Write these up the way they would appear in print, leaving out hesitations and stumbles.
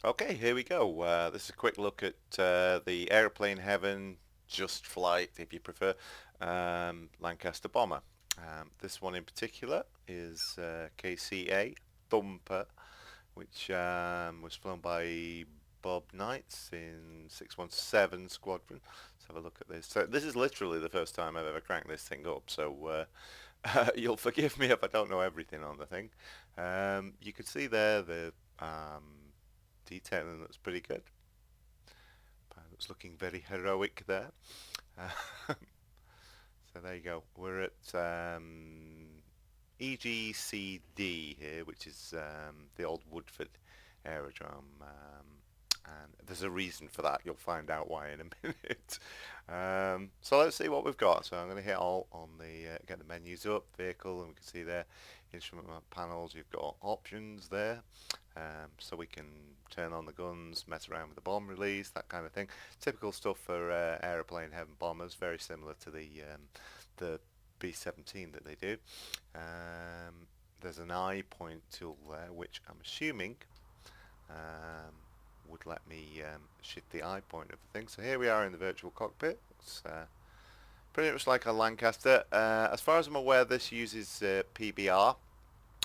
Okay, here we go. This is a quick look at the Aeroplane Heaven Just Flight, if you prefer, Lancaster bomber. This one in particular is KCA Thumper, which was flown by Bob Knights in 617 Squadron. Let's have a look at this. So this is literally the first time I've ever cranked this thing up, so you'll forgive me if I don't know everything on the thing. You can see there the detailing looks pretty good. Pilot's looking very heroic there. So there you go. We're at EGCD here, which is the old Woodford aerodrome. And there's a reason for that. You'll find out why in a minute. So let's see what we've got. So I'm going to hit all on the get the menus up, vehicle, and we can see there instrument panels. You've got options there, so we can turn on the guns, mess around with the bomb release, that kind of thing. Typical stuff for aeroplane heaven bombers, very similar to the B-17 that they do. There's an eye point tool there, which I'm assuming would let me shift the eye point of the thing. So here we are in the virtual cockpit. It's pretty much like a Lancaster. As far as I'm aware, this uses PBR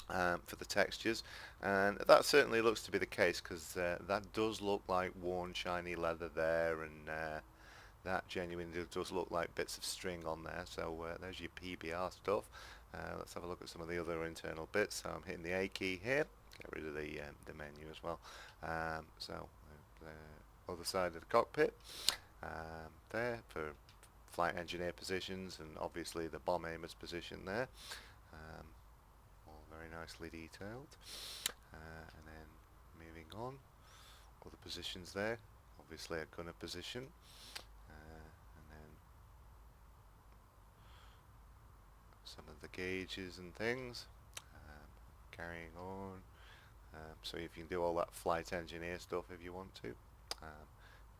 for the textures, and that certainly looks to be the case, because that does look like worn shiny leather there, and that genuinely does look like bits of string on there. So there's your PBR stuff. Let's have a look at some of the other internal bits. So I'm hitting the A key here, get rid of the menu as well. So the other side of the cockpit there for flight engineer positions, and obviously the bomb aimer's position there. All very nicely detailed. And then moving on, other positions there, obviously a gunner position. And then some of the gauges and things. Carrying on. So you can do all that flight engineer stuff if you want to.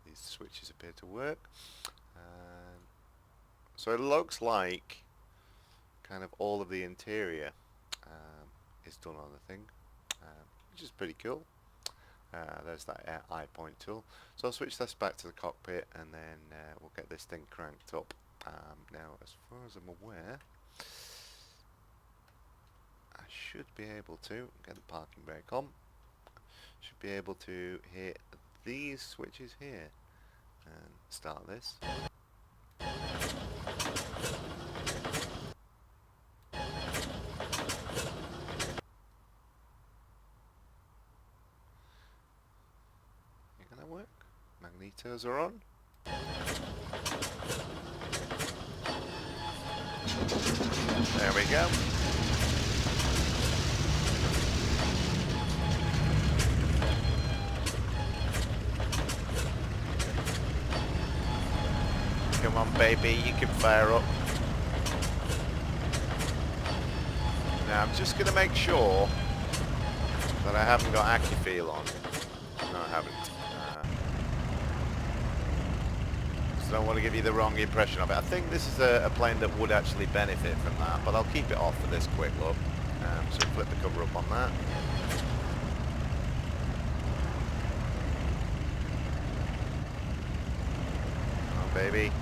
These switches appear to work. So it looks like kind of all of the interior is done on the thing, which is pretty cool. There's that eye point tool. So I'll switch this back to the cockpit, and then we'll get this thing cranked up. Now, as far as I'm aware, I should be able to get the parking brake on. Should be able to hit these switches here and start this. Ain't gonna work. Magnetos are on. There we go. Come on, baby, you can fire up. Now I'm just going to make sure that I haven't got Acufeel on. No, I haven't. So I don't want to give you the wrong impression of it. I think this is a plane that would actually benefit from that, but I'll keep it off for this quick look. So flip the cover up on that. Come on, baby.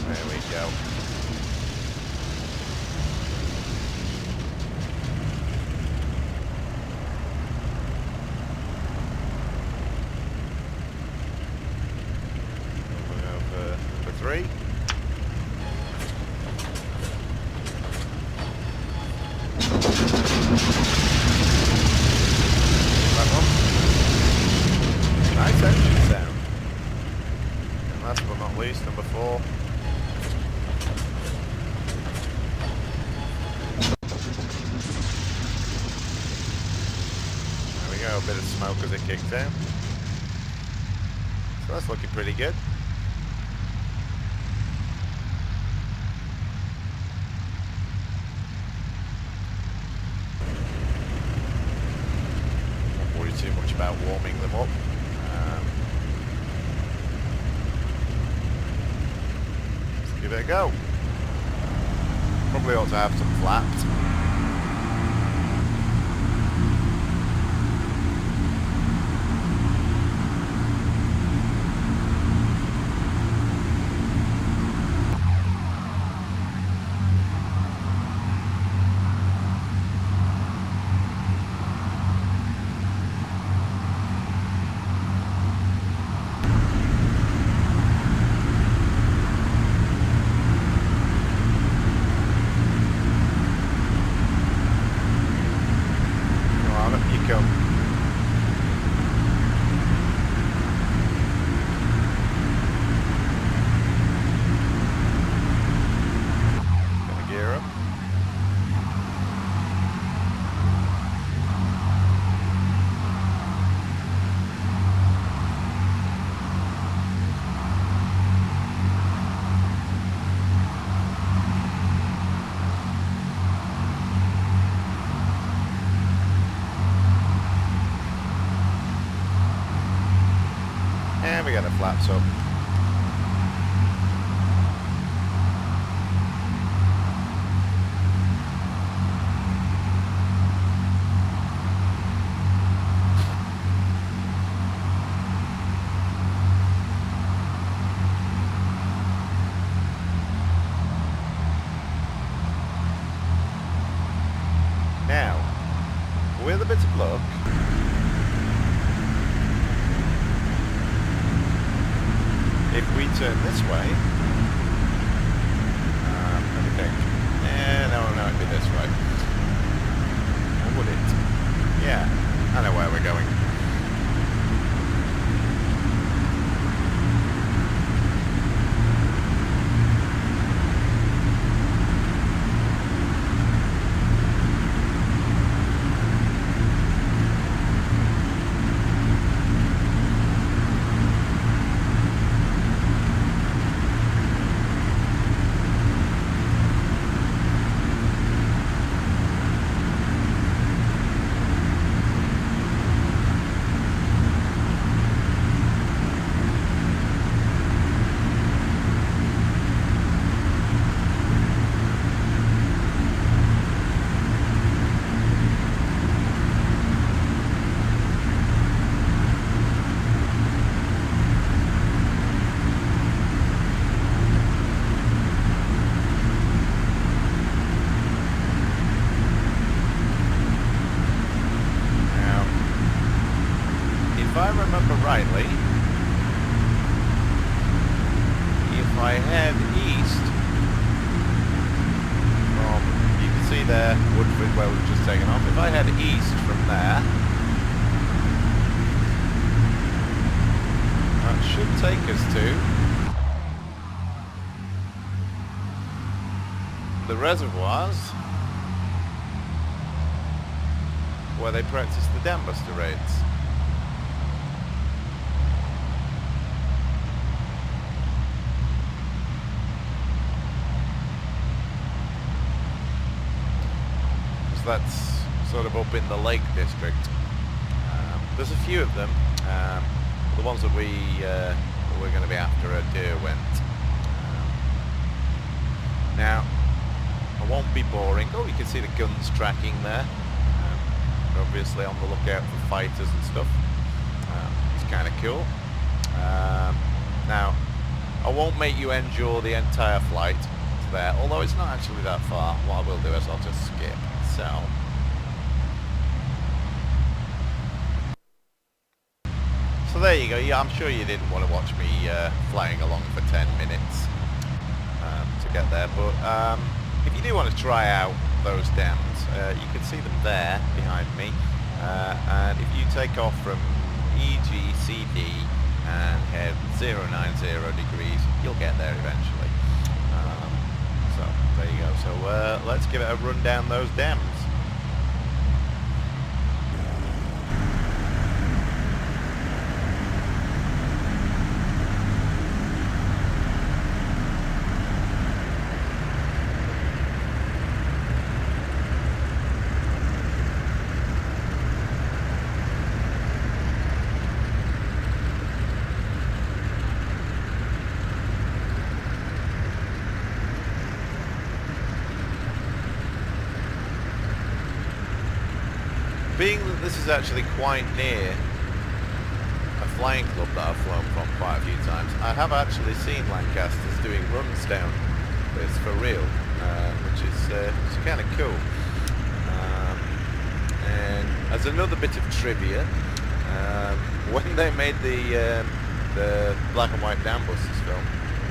There we go. We'll go for 3. That one. Nice engine sound. And last but not least, number 4. A bit of smoke as it kicks down. So that's looking pretty good. Won't worry too much about warming them up. Let's give it a go. Probably ought to have some flaps. come. Gonna gear up. And we got the flaps up. Now, with a bit of luck, if we turn this way, let me think. No, it'd be this way. Or would it? Yeah, I know where we're going. If I remember rightly, if I head east from, you can see there, Woodford, where we've just taken off. If I head east from there, that should take us to the reservoirs where they practice the dam buster raids. That's sort of up in the Lake District. There's a few of them. The ones that we're going to be after are Derwent. Now, I won't be boring. Oh, you can see the guns tracking there. We're obviously on the lookout for fighters and stuff. It's kind of cool. Now, I won't make you endure the entire flight to there, although it's not actually that far. What I will do is I'll just skip. So there you go. Yeah, I'm sure you didn't want to watch me flying along for 10 minutes to get there, but if you do want to try out those dams, you can see them there behind me, and if you take off from EGCD and head 090 degrees, you'll get there eventually. So there you go. So let's give it a run down those dams. Being that this is actually quite near a flying club that I've flown from quite a few times, I have actually seen Lancasters doing runs down this for real, which is kind of cool. And as another bit of trivia, when they made the Black and White Dam Busters film,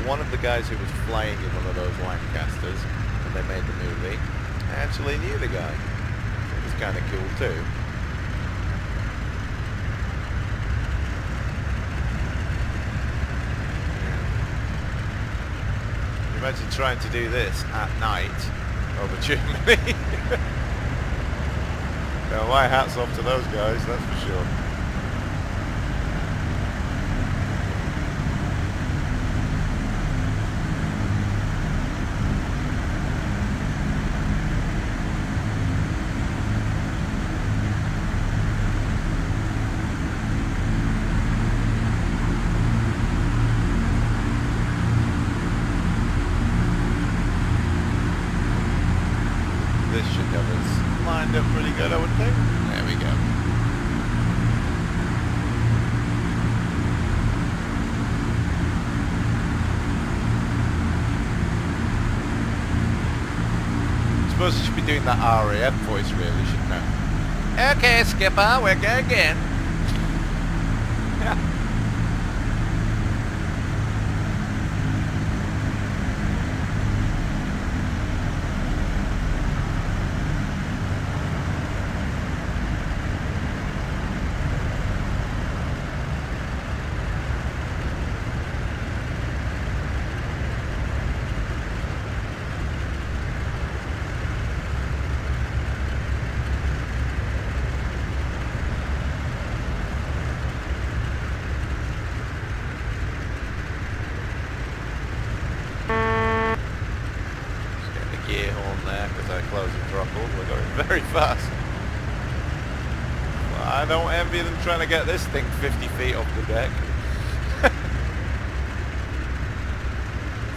one of the guys who was flying in one of those Lancasters when they made the movie actually knew the guy. Kind of cool too. imagine trying to do this at night over Germany? Now, my hat's off to those guys, that's for sure. This should have us lined up pretty good, I would think. There we go. I suppose I should be doing that RAF voice really, shouldn't I? Okay, Skipper, we're going again. Yeah. Gear horn there because I closed the throttle. We're going very fast. Well, I don't envy them trying to get this thing 50 feet off the deck.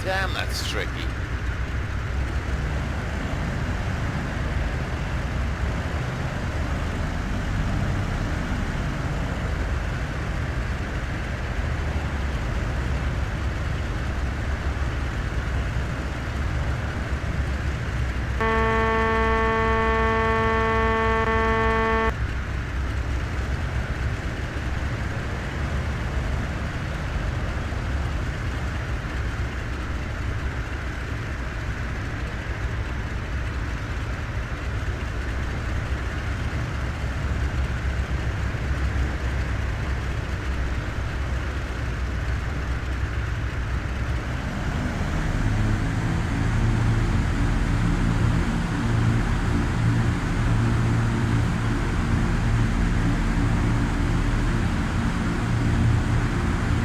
Damn, that's tricky.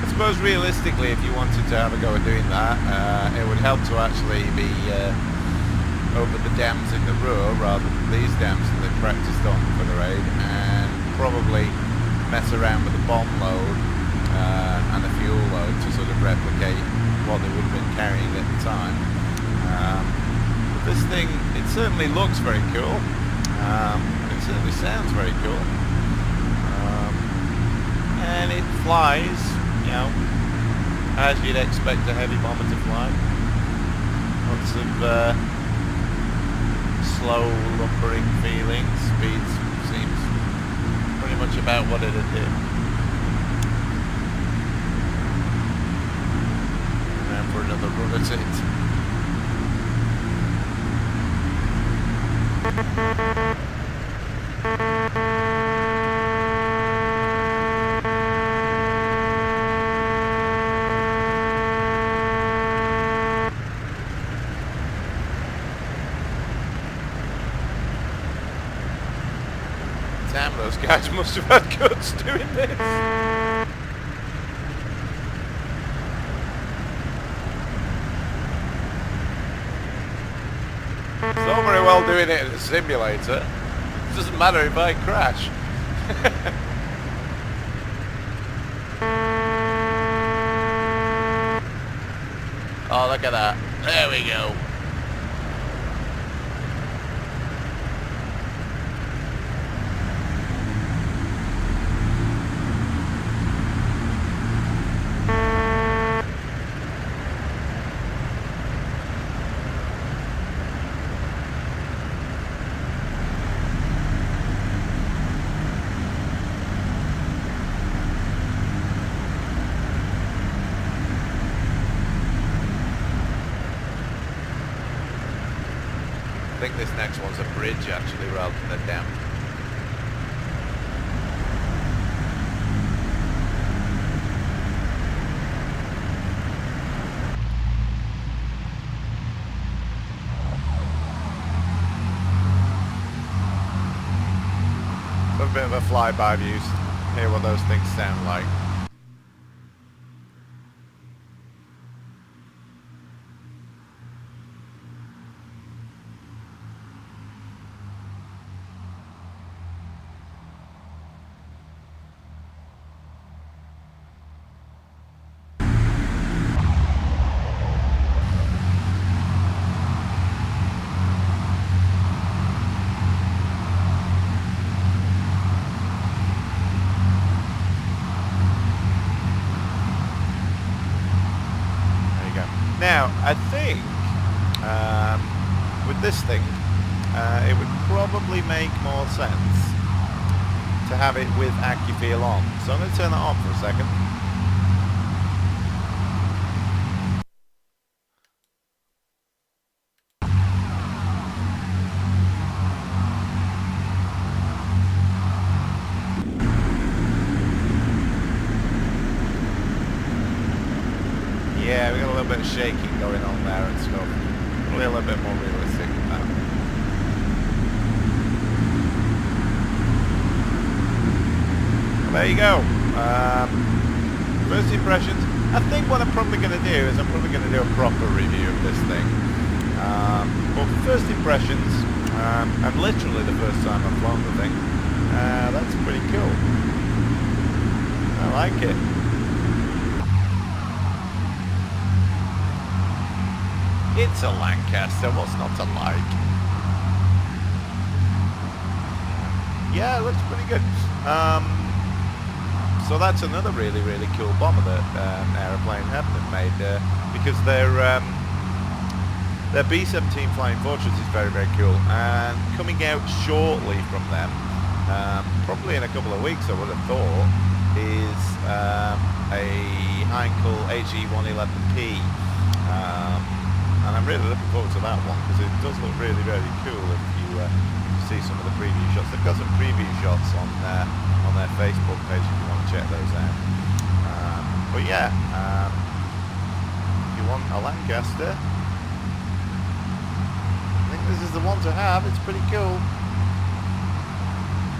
I suppose realistically, if you wanted to have a go at doing that, it would help to actually be over the dams in the Ruhr rather than these dams that they practiced on for the raid, and probably mess around with the bomb load and the fuel load to sort of replicate what they would have been carrying at the time. But this thing, it certainly looks very cool. It certainly sounds very cool. And it flies, you know, as you'd expect a heavy bomber to fly. Lots of slow, lumbering feeling. Speed seems pretty much about what it'd do. And then for another run at it. Damn, those guys must have had guts doing this. It's all very well doing it in a simulator. It doesn't matter if I crash. Oh, look at that. There we go. I think this next one's a bridge actually rather than a dam. a bit of a flyby view, hear what those things sound like. Now, I think with this thing, it would probably make more sense to have it with AccuFeel on. So I'm going to turn that on for a second. Yeah, we got a little bit of shaking going on there and stuff. Probably a little bit more realistic than that. Well, there you go. First impressions. I think what I'm probably going to do is I'm probably going to do a proper review of this thing. But first impressions, and literally the first time I've flown the thing, that's pretty cool. I like it. It's a Lancaster, what's not to like? Yeah, it looks pretty good. So that's another really, really cool bomber that Aeroplane have made, because their B-17 Flying Fortress is very, very cool, and coming out shortly from them, probably in a couple of weeks I would have thought, is a Heinkel HE-111P. And I'm really looking forward to that one because it does look really, really cool if you see some of the preview shots. They've got some preview shots on their Facebook page if you want to check those out. But yeah, if you want a Lancaster, I think this is the one to have. It's pretty cool.